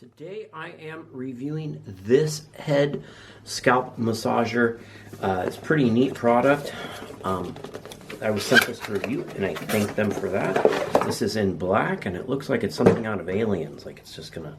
Today I am reviewing this head scalp massager. It's a pretty neat product. I was sent this to review and I thank them for that. This is in black and it looks like it's something out of Aliens, like it's just gonna,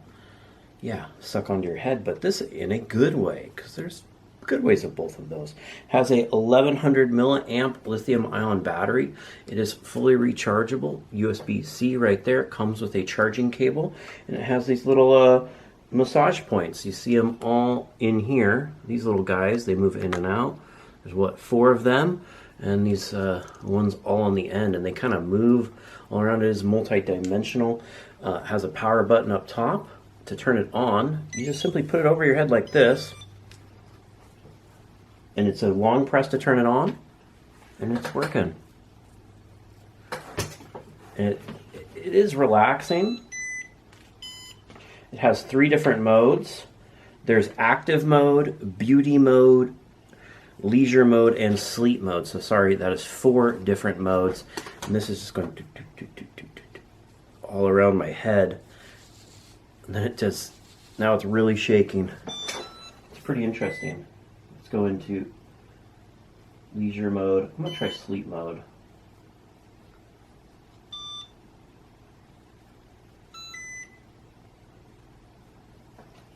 suck onto your head, but this in a good way, because there's good ways of both of those. Has a 1100 milliamp lithium ion battery. It is fully rechargeable, USB-C right there. It comes with a charging cable, and it has these little massage points. You see them all in here. These little guys, they move in and out. There's 4 of them, and these ones all on the end, and they kind of move all around. It is multi-dimensional. Has a power button up top. To turn it on, you just simply put it over your head like this, and it's a long press to turn it on, and it's working. And it is relaxing. It has 3 different modes. There's active mode, beauty mode, leisure mode, and sleep mode. So sorry, that is 4 different modes. And this is just going all around my head. And then it just, now it's really shaking. It's pretty interesting. Let's go into leisure mode. I'm gonna try sleep mode.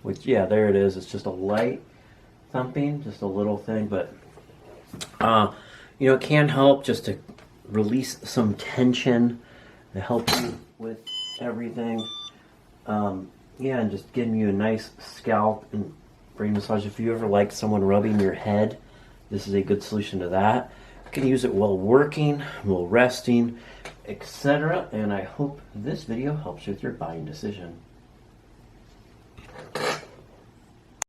Which, there it is. It's just a light thumping, just a little thing, but it can help just to release some tension, to help you with everything. And just giving you a nice scalp and brain massage. If you ever like someone rubbing your head, this is a good solution to that. You can use it while working, while resting, etc. And I hope this video helps you with your buying decision.